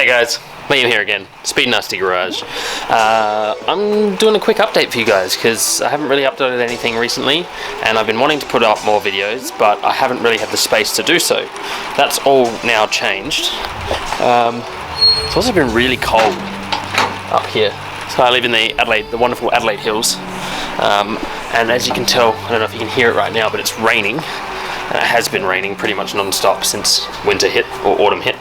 guys, Liam here again, Speed Nasty Garage. I'm doing a quick update for you guys because I haven't really uploaded anything recently and I've been wanting to put up more videos, but I haven't really had the space to do so. That's all now changed. It's also been really cold up here. So I live in the wonderful Adelaide Hills, and as you can tell, I don't know if you can hear it right now, but it's raining. It has been raining pretty much non-stop since winter hit, or autumn hit.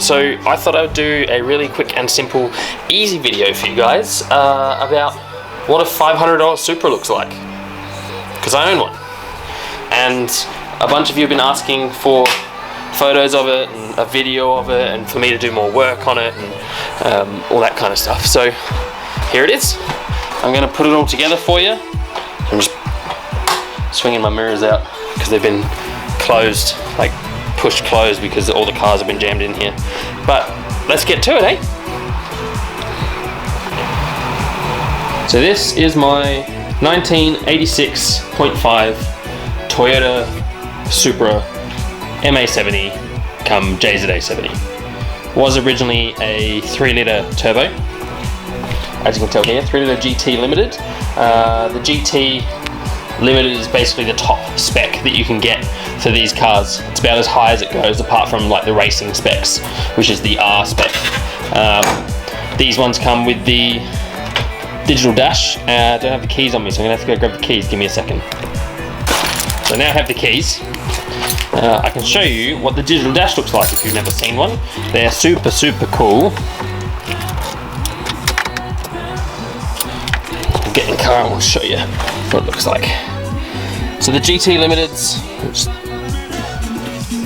So I thought I would do a really quick and simple, easy video for you guys about what a $500 Supra looks like. Because I own one. And a bunch of you have been asking for photos of it, and a video of it, and for me to do more work on it, and all that kind of stuff. So here it is. I'm going to put it all together for you. I'm just swinging my mirrors out because they've been closed, like pushed closed, because all the cars have been jammed in here. But let's get to it, eh? So this is my 1986.5 Toyota Supra MA70 come JZA70. Was originally a 3-litre turbo. As you can tell here, 3-litre GT Limited. The GT Limited is basically the top spec that you can get for these cars. It's about as high as it goes, apart from like the racing specs, which is the R spec. These ones come with the digital dash. I don't have the keys on me, so I'm gonna have to go grab the keys. Give me a second. So now I have the keys. I can show you what the digital dash looks like if you've never seen one. They're super cool. I'll get in the car and I'll show you what it looks like. So the GT Limiteds,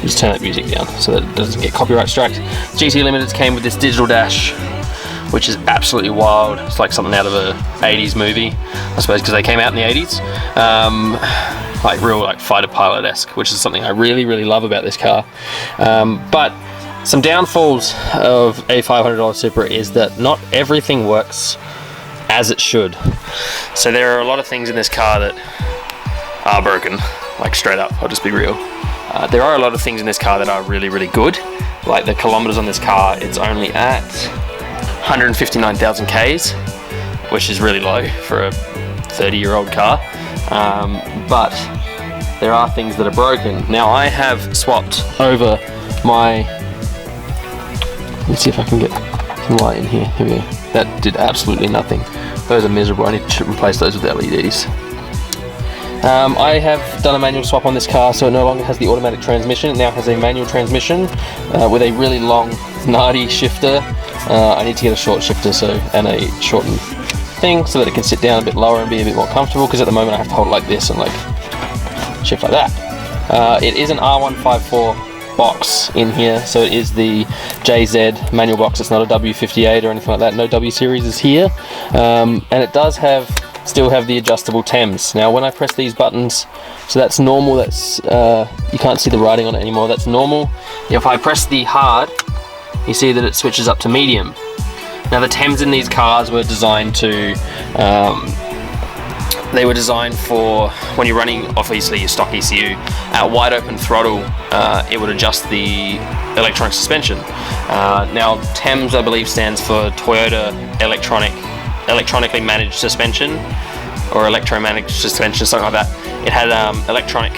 just turn that music down so that it doesn't get copyright striked. GT Limiteds came with this digital dash, which is absolutely wild. It's like something out of a 80s movie, I suppose, because they came out in the 80s. Like real like fighter pilot-esque, which is something I really love about this car. But some downfalls of a $500 Supra is that not everything works as it should. So there are a lot of things in this car that are broken, like straight up, I'll just be real. There are a lot of things in this car that are really good. Like the kilometers on this car, it's only at 159,000 Ks, which is really low for a 30-year-old car. But there are things that are broken. Now I have swapped over my, let's see if I can get some light in here. Here we go. That did absolutely nothing. Those are miserable. I need to replace those with LEDs. I have done a manual swap on this car, so it no longer has the automatic transmission. It now has a manual transmission with a really long, gnarly shifter. I need to get a short shifter and a shortened thing so that it can sit down a bit lower and be a bit more comfortable, because at the moment I have to hold it like this and like shift like that. It is an R154 box in here, so it is the JZ manual box. It's not a W58 or anything like that. No W series is here, and it does still have the adjustable TEMS. Now when I press these buttons, so that's normal, that's you can't see the writing on it anymore, that's normal. If I press the hard, you see that it switches up to medium. Now the TEMS in these cars were designed to, they were designed for when you're running obviously your stock ECU at wide open throttle. It would adjust the electronic suspension. Now TEMS, I believe, stands for Toyota electronically managed suspension, or electro-managed suspension, something like that. It had electronic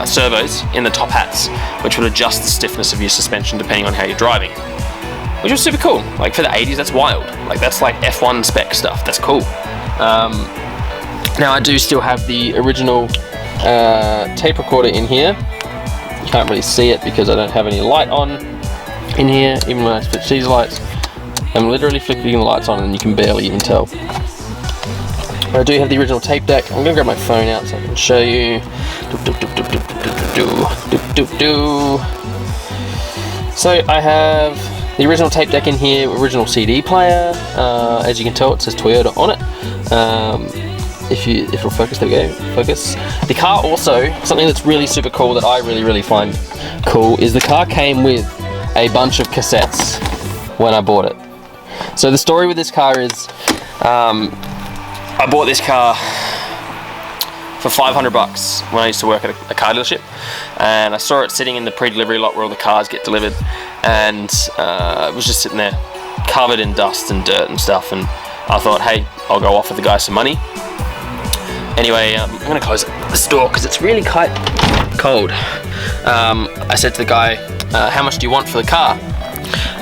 servos in the top hats, which would adjust the stiffness of your suspension depending on how you're driving, which was super cool. Like for the 80s, that's wild. Like that's like F1 spec stuff. That's cool. Now I do still have the original tape recorder in here. You can't really see it because I don't have any light on in here, even when I switch these lights. I'm literally flicking the lights on and you can barely even tell. But I do have the original tape deck. I'm gonna grab my phone out so I can show you. So I have the original tape deck in here, original CD player. As you can tell, it says Toyota on it. If it'll focus, there we go, focus. The car also, something that's really super cool that I really find cool, is the car came with a bunch of cassettes when I bought it. So the story with this car is, I bought this car for 500 bucks when I used to work at a car dealership, and I saw it sitting in the pre-delivery lot where all the cars get delivered, and it was just sitting there covered in dust and dirt and stuff, and I thought, hey, I'll go offer the guy some money. Anyway, I'm gonna close this door because it's really quite cold. I said to the guy, how much do you want for the car?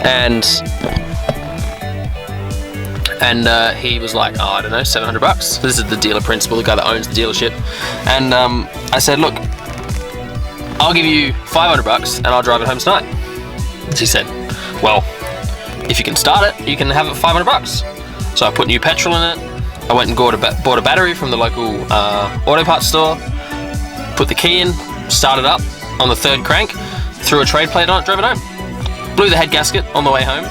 And he was like, oh, I don't know, 700 bucks. This is the dealer principal, the guy that owns the dealership. And I said, look, I'll give you 500 bucks and I'll drive it home tonight. And he said, well, if you can start it, you can have it for 500 bucks. So I put new petrol in it. I went and bought a battery from the local auto parts store, put the key in, started up on the third crank, threw a trade plate on it, drove it home. Blew the head gasket on the way home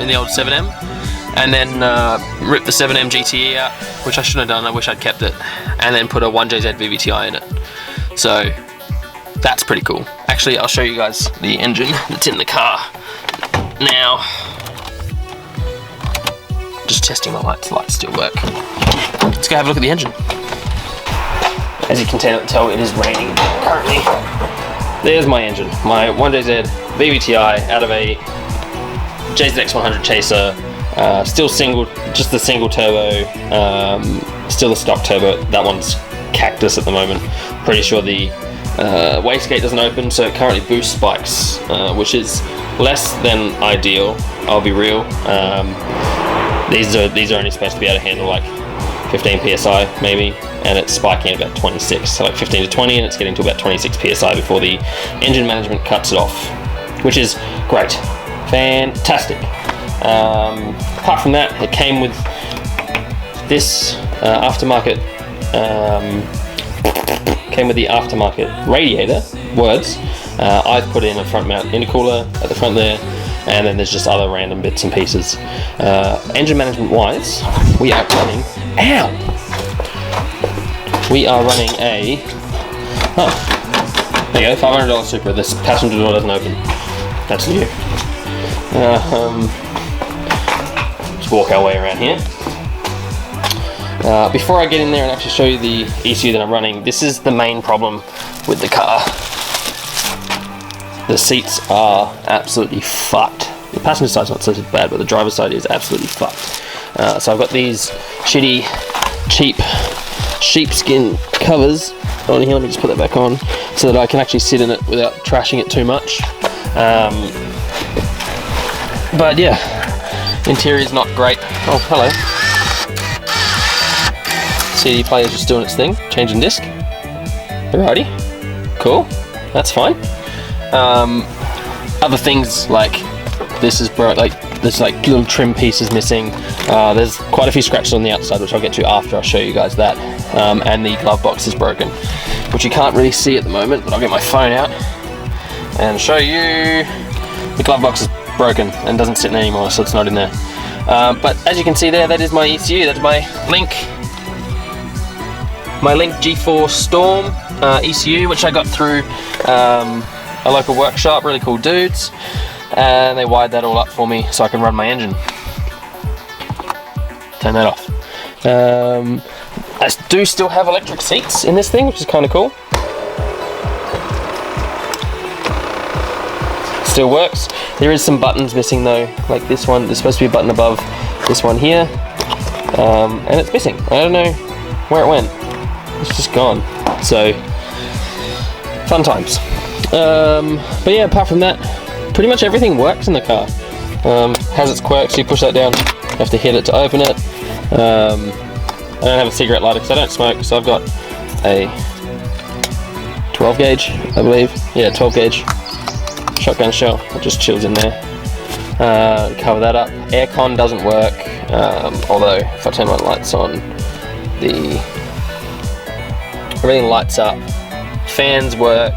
in the old 7M, and then ripped the 7M GTE out, which I shouldn't have done, I wish I'd kept it, and then put a 1JZ VVTi in it. So that's pretty cool. Actually, I'll show you guys the engine that's in the car now. Just testing my lights, the lights still work. Let's go have a look at the engine. As you can tell, it is raining currently. There's my engine, my 1JZ VVTi out of a JZX100 Chaser, still single, just the single turbo, still the stock turbo. That one's cactus at the moment. Pretty sure the wastegate doesn't open, so it currently boost spikes, which is less than ideal, I'll be real. These are only supposed to be able to handle like 15 psi maybe, and it's spiking at about 26, so like 15 to 20, and it's getting to about 26 psi before the engine management cuts it off, which is great, fantastic. Apart from that, it came with this aftermarket, radiator, words. I've put in a front mount intercooler at the front there, and then there's just other random bits and pieces. Engine management wise, we are running, we are running a, there you go, $500 Supra. This passenger door doesn't open. That's new. Just walk our way around here. Before I get in there and actually show you the ECU that I'm running, this is the main problem with the car. The seats are absolutely fucked. The passenger side's not so bad, but the driver's side is absolutely fucked. So I've got these shitty, cheap sheepskin covers on here. Let me just put that back on so that I can actually sit in it without trashing it too much. But yeah, interior's not great. Oh, hello. CD player's just doing its thing, changing disc. Alrighty, cool, that's fine. Other things like this is broke, like there's like little trim pieces missing. There's quite a few scratches on the outside, which I'll get to after. I'll show you guys that. And the glove box is broken, which you can't really see at the moment, but I'll get my phone out and show you. The glove box is broken and doesn't sit in anymore, so it's not in there. But as you can see there, that is my ECU. That's my Link G4 Storm ECU, which I got through a local workshop, really cool dudes, and they wired that all up for me so I can run my engine. Turn that off. I do still have electric seats in this thing, which is kind of cool. Still works. There is some buttons missing though, like this one. There's supposed to be a button above this one here, and it's missing. I don't know where it went. It's just gone. So, fun times. But yeah, apart from that, pretty much everything works in the car. Has its quirks. You push that down, you have to hit it to open it. I don't have a cigarette lighter because I don't smoke, so I've got a 12 gauge, I believe. Yeah, 12 gauge shotgun shell. It just chills in there. Cover that up. Aircon doesn't work, although if I turn my lights on, everything lights up. Fans work,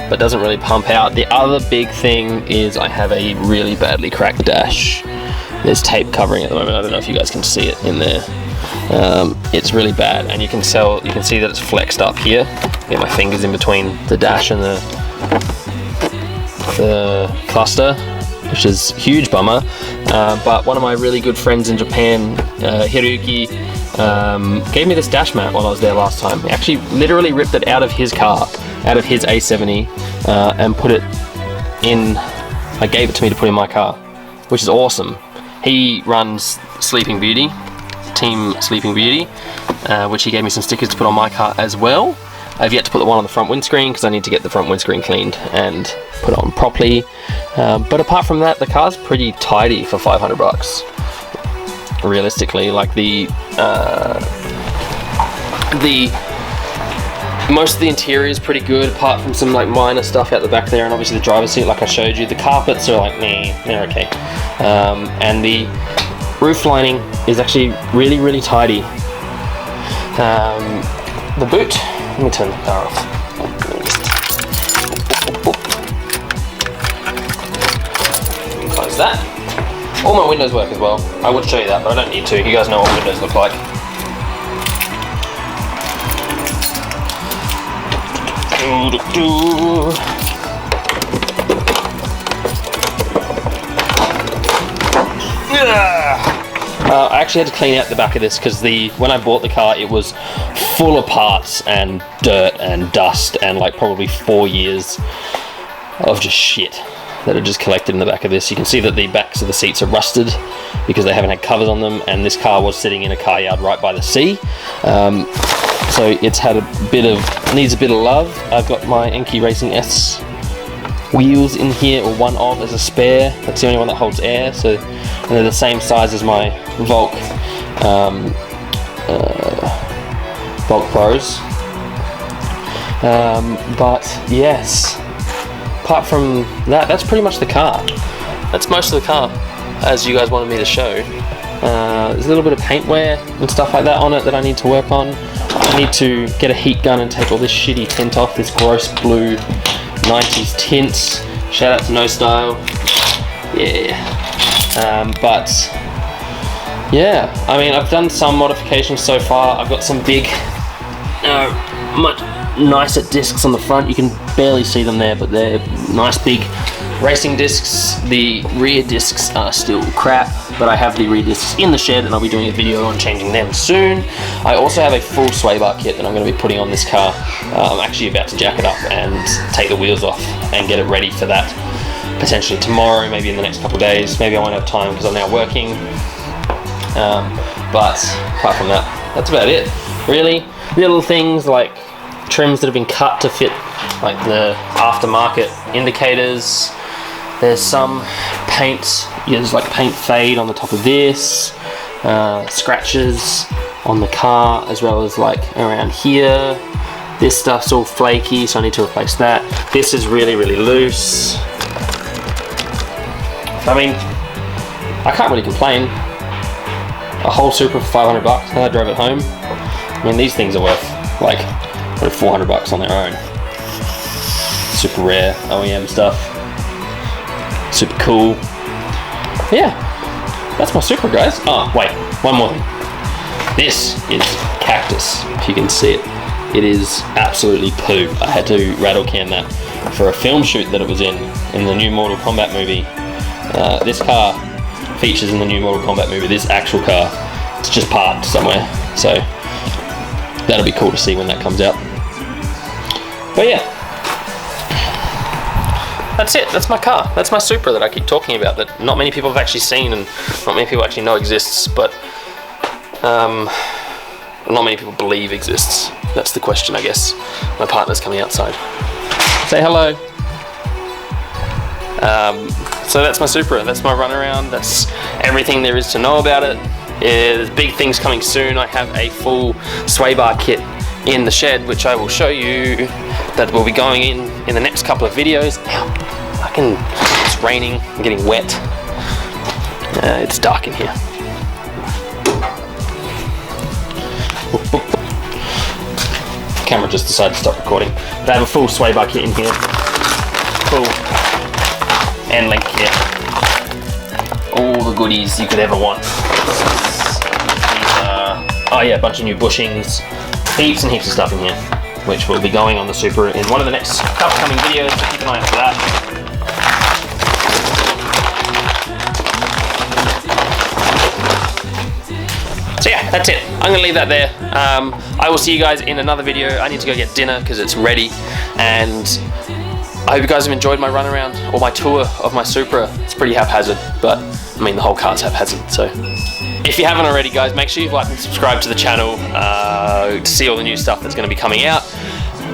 but doesn't really pump out. The other big thing is I have a really badly cracked dash. There's tape covering it at the moment. I don't know if you guys can see it in there. It's really bad, and you can see that it's flexed up here. Get my fingers in between the dash and the cluster, which is a huge bummer. But one of my really good friends in Japan, Hiroyuki, gave me this dash mat while I was there last time. He actually literally ripped it out of his car, out of his A70, and put it in, gave it to me to put in my car, which is awesome. He runs Sleeping Beauty, Team Sleeping Beauty, which he gave me some stickers to put on my car as well. I've yet to put the one on the front windscreen because I need to get the front windscreen cleaned and put it on properly. But apart from that, the car's pretty tidy for 500 bucks. Realistically, like most of the interior is pretty good, apart from some like minor stuff out the back there, and obviously the driver's seat, like I showed you. The carpets are like, nah, they're okay. And the roof lining is actually really, really tidy. The boot, let me turn the car off. Close that. All my windows work as well. I would show you that, but I don't need to. You guys know what windows look like. I actually had to clean out the back of this because when I bought the car, it was full of parts and dirt and dust and like probably 4 years of just shit that had just collected in the back of this. You can see that the backs of the seats are rusted because they haven't had covers on them, and this car was sitting in a car yard right by the sea. So it's had needs a bit of love. I've got my Enki Racing S wheels in here, or one of as a spare. That's the only one that holds air, so and they're the same size as my Volk Pros. But yes, apart from that, that's pretty much the car. That's most of the car, as you guys wanted me to show. There's a little bit of paint wear and stuff like that on it that I need to work on. I need to get a heat gun and take all this shitty tint off, this gross blue 90s tint. Shout out to No Style. Yeah. But yeah, I mean, I've done some modifications so far. I've got some big, much nicer discs on the front. You can barely see them there, but they're nice big racing discs. The rear discs are still crap, but I have the rear discs in the shed, and I'll be doing a video on changing them soon. I also have a full sway bar kit that I'm going to be putting on this car. I'm actually about to jack it up and take the wheels off and get it ready for that. Potentially tomorrow, maybe in the next couple of days. Maybe I won't have time because I'm now working. But apart from that, that's about it. Really, little things like trims that have been cut to fit like the aftermarket indicators. There's some paint, there's like paint fade on the top of this, scratches on the car as well as like around here. This stuff's all flaky, so I need to replace that. This is really, really loose. I mean, I can't really complain. A whole Supra for 500 bucks, and I drove it home. I mean, these things are worth like 400 bucks on their own. Super rare OEM stuff. Super cool. Yeah, that's my Supra, guys. Oh, wait, one more thing. This is Cactus, if you can see it. It is absolutely poo. I had to rattle can that for a film shoot that it was in the new Mortal Kombat movie. This car features in the new Mortal Kombat movie. This actual car, it's just parked somewhere. So that'll be cool to see when that comes out. But yeah, that's it. That's my car. That's my Supra that I keep talking about, that not many people have actually seen and not many people actually know exists, but not many people believe exists. That's the question, I guess. My partner's coming outside. Say hello. So that's my Supra. That's my runaround. That's everything there is to know about it. There's big things coming soon. I have a full sway bar kit in the shed, which I will show you, that will be going in the next couple of videos. Ow, it's raining, I'm getting wet. It's dark in here. Camera just decided to stop recording. But I have a full sway bar kit in here. Full end link kit. All the goodies you could ever want. Oh yeah, a bunch of new bushings. Heaps and heaps of stuff in here, which will be going on the Supra in one of the next upcoming videos, so keep an eye out for that. So yeah, that's it. I'm gonna leave that there. I will see you guys in another video. I need to go get dinner because it's ready, and I hope you guys have enjoyed my run around or my tour of my Supra. It's pretty haphazard, but I mean the whole car's haphazard. So if you haven't already, guys, make sure you've liked and subscribed to the channel to see all the new stuff that's going to be coming out.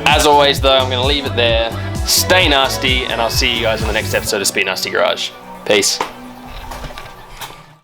As always, though, I'm going to leave it there. Stay nasty, and I'll see you guys in the next episode of Speed Nasty Garage. Peace.